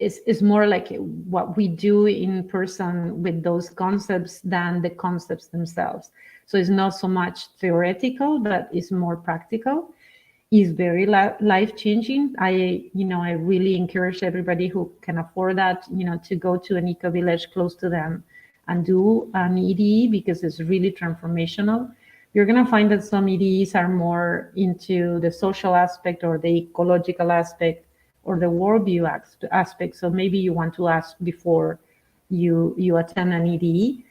it's more like what we do in person with those concepts than the concepts themselves. So it's not so much theoretical, but it's more practical. It's very life-changing. I really encourage everybody who can afford that, to go to an eco-village close to them and do an EDE because it's really transformational. You're going to find that some EDEs are more into the social aspect or the ecological aspect or the worldview aspect. So maybe you want to ask before you attend an EDE.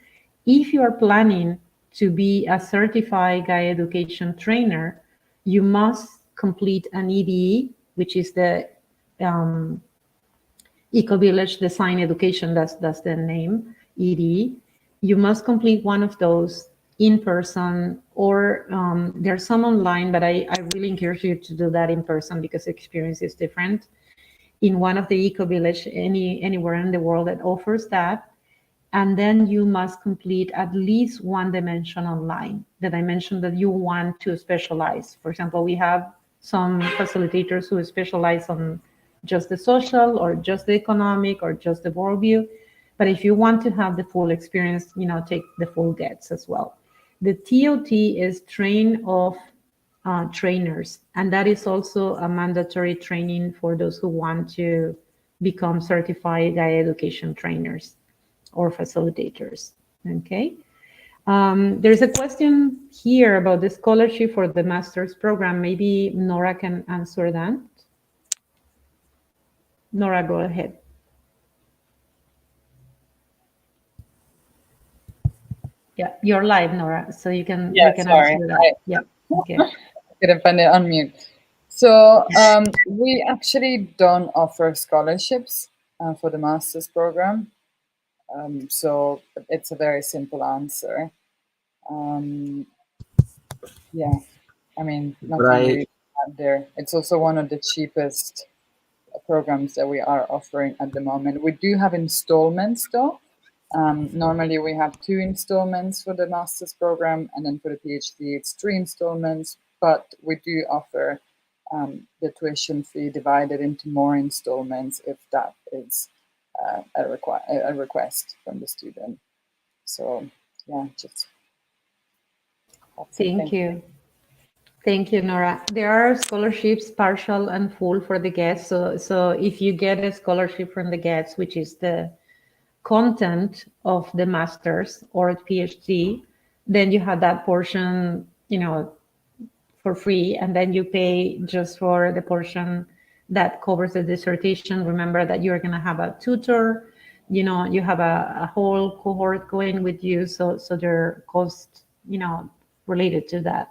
If you are planning to be a certified Gaia education trainer, you must complete an EDE, which is the Eco-Village Design Education, that's the name, EDE. You must complete one of those in person, or there's some online, but I really encourage you to do that in person because the experience is different. In one of the Eco-Village, anywhere in the world that offers that. And then you must complete at least one dimension online, the dimension that you want to specialize. For example, we have some facilitators who specialize on just the social or just the economic or just the worldview. But if you want to have the full experience, take the full GEDS as well. The TOT is train of trainers, and that is also a mandatory training for those who want to become certified Gaia education trainers or facilitators. Okay. There's a question here about the scholarship for the master's program. Maybe Nora can answer that. Nora, go ahead. Yeah, you're live, Nora, so you can sorry. answer that. Yeah. Okay. I couldn't find it on mute. So we actually don't offer scholarships for the master's program. So it's a very simple answer. Yeah, I mean, nothing really bad there. It's also one of the cheapest programs that we are offering at the moment. We do have installments though. Normally we have 2 installments for the master's program, and then for the PhD it's 3 installments, but we do offer the tuition fee divided into more installments if that is a request from the student. So yeah, just thank you. Thank you, Nora. There are scholarships, partial and full, for the GEDS. So if you get a scholarship from the GEDS, which is the content of the master's or PhD, then you have that portion, for free, and then you pay just for the portion that covers the dissertation. Remember that you're going to have a tutor, you have a whole cohort going with you, so there are costs, related to that.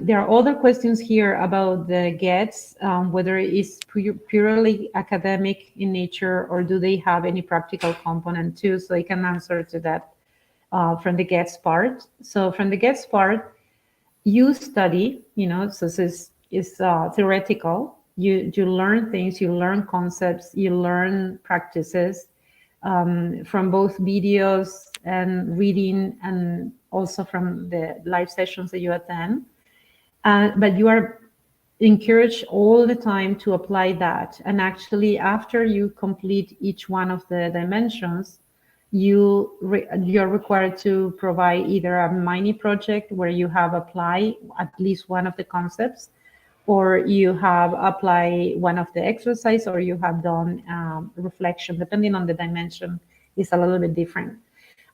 There are other questions here about the GEDS, whether it is purely academic in nature or do they have any practical component too. So I can answer to that from the GEDS part. So from the GEDS part, you study, so this is theoretical. You learn things, you learn concepts, you learn practices from both videos and reading, and also from the live sessions that you attend. But you are encouraged all the time to apply that. And actually, after you complete each one of the dimensions, you're required to provide either a mini project where you have applied at least one of the concepts, or you have applied one of the exercise, or you have done reflection. Depending on the dimension, is a little bit different.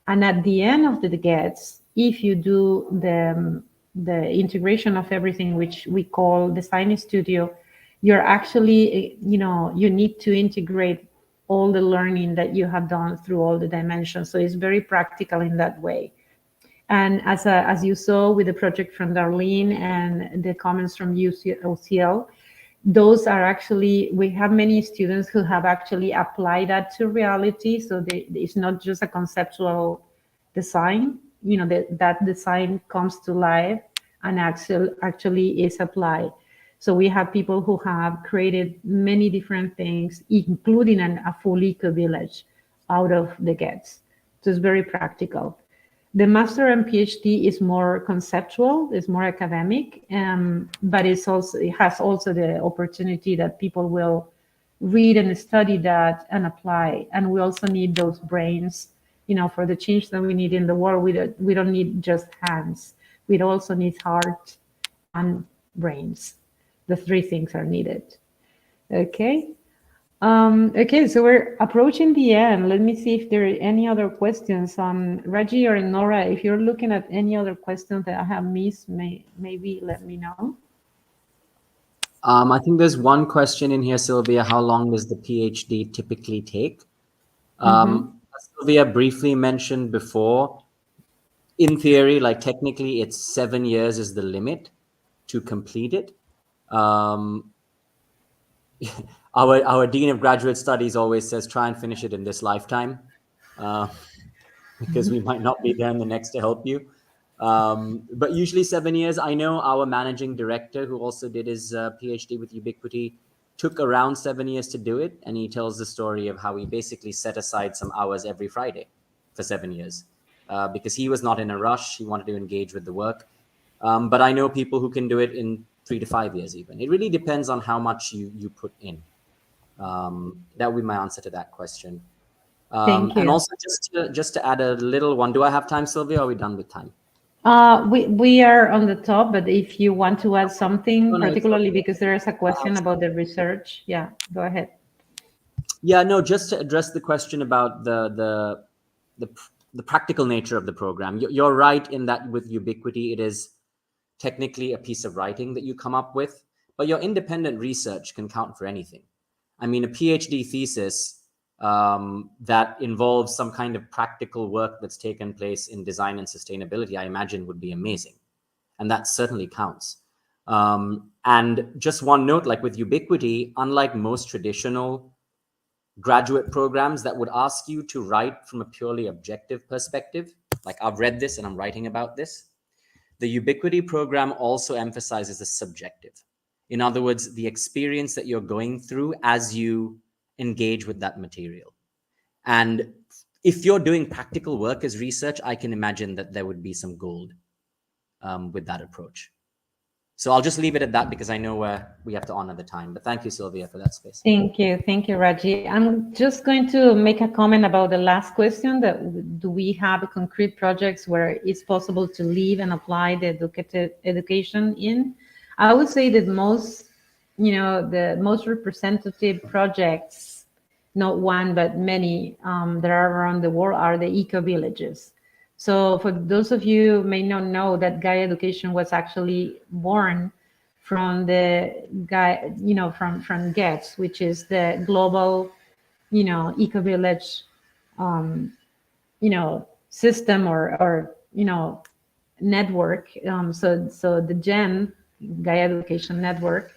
And at the end of the GEDS, if you do the integration of everything, which we call Design Studio, you're actually, you need to integrate all the learning that you have done through all the dimensions. So it's very practical in that way. And as you saw with the project from Darlene and the comments from UCL, those are actually, we have many students who have actually applied that to reality. So it's not just a conceptual design, that design comes to life and actually is applied. So we have people who have created many different things, including a full eco-village out of the GEDS. So it's very practical. The master and PhD is more conceptual, is more academic, but it has also the opportunity that people will read and study that and apply. And we also need those brains, for the change that we need in the world. We don't need just hands. We also need heart and brains. The 3 things are needed. Okay. Okay, so we're approaching the end. Let me see if there are any other questions. Raji or Nora, if you're looking at any other questions that I have missed, maybe let me know. I think there's one question in here, Sylvia. How long does the PhD typically take? Sylvia briefly mentioned before, in theory, like technically, it's 7 years is the limit to complete it. Our Dean of Graduate Studies always says, try and finish it in this lifetime, because we might not be there in the next to help you. But usually 7 years. I know our managing director, who also did his PhD with Ubiquity, took around 7 years to do it. And he tells the story of how he basically set aside some hours every Friday for 7 years because he was not in a rush. He wanted to engage with the work. But I know people who can do it in 3 to 5 years even. It really depends on how much you put in. That would be my answer to that question. Thank you. And also just to add a little one, do I have time, Sylvia, or are we done with time? We are on the top, but if you want to add something, No, particularly because there is a question about the research, yeah, go ahead. Yeah, no, just to address the question about the practical nature of the program. You're right in that with Ubiquity, it is technically a piece of writing that you come up with, but your independent research can count for anything. I mean, a PhD thesis that involves some kind of practical work that's taken place in design and sustainability, I imagine would be amazing. And that certainly counts. And just one note, like with Ubiquity, unlike most traditional graduate programs that would ask you to write from a purely objective perspective, like I've read this and I'm writing about this, the Ubiquity program also emphasizes the subjective. In other words, the experience that you're going through as you engage with that material. And if you're doing practical work as research, I can imagine that there would be some gold with that approach. So I'll just leave it at that because I know we have to honor the time. But thank you, Sylvia, for that space. Thank you, Raji. I'm just going to make a comment about the last question, that do we have concrete projects where it's possible to live and apply the education in? I would say that the most representative projects, not one, but many that are around the world are the eco-villages. So for those of you who may not know that Gaia Education was actually born from the from GEDS, which is the global, eco-village, system or network. So the GEN, Gaia Education Network,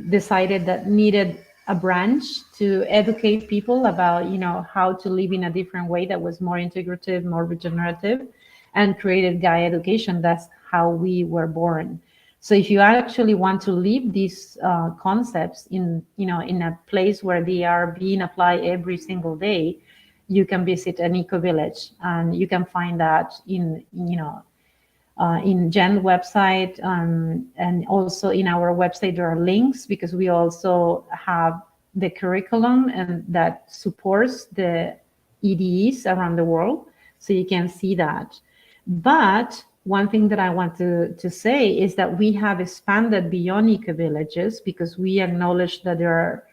decided that needed a branch to educate people about, how to live in a different way that was more integrative, more regenerative, and created Gaia Education. That's how we were born. So if you actually want to live these concepts in a place where they are being applied every single day, you can visit an eco-village, and you can find that in GEN website, and also in our website there are links, because we also have the curriculum and that supports the EDEs around the world, so you can see that. But one thing that I want to say is that we have expanded beyond eco-villages, because we acknowledge that there are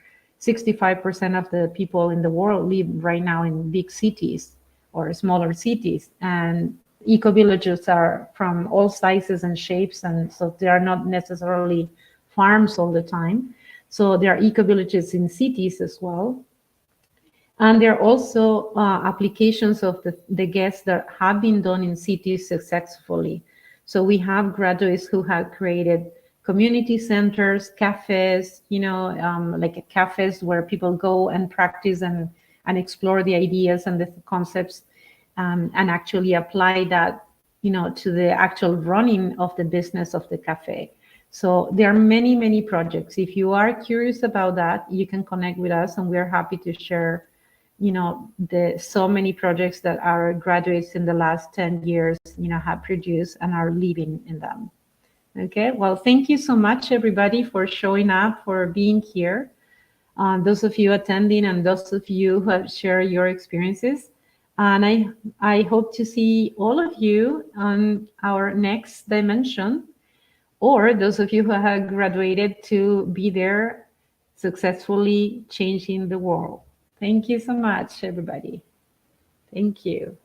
65% of the people in the world live right now in big cities or smaller cities, and eco-villages are from all sizes and shapes, and so they are not necessarily farms all the time. So there are eco-villages in cities as well. And there are also applications of the GEDS that have been done in cities successfully. So we have graduates who have created community centers, cafes, like cafes where people go and practice and explore the ideas and the concepts, and actually apply that, to the actual running of the business of the cafe. So there are many, many projects. If you are curious about that, you can connect with us, and we're happy to share, so many projects that our graduates in the last 10 years, have produced and are living in them. Okay, well, thank you so much, everybody, for showing up, for being here. Those of you attending and those of you who have shared your experiences. And I hope to see all of you on our next dimension, or those of you who have graduated to be there successfully changing the world. Thank you so much, everybody. Thank you.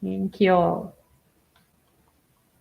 Thank you all.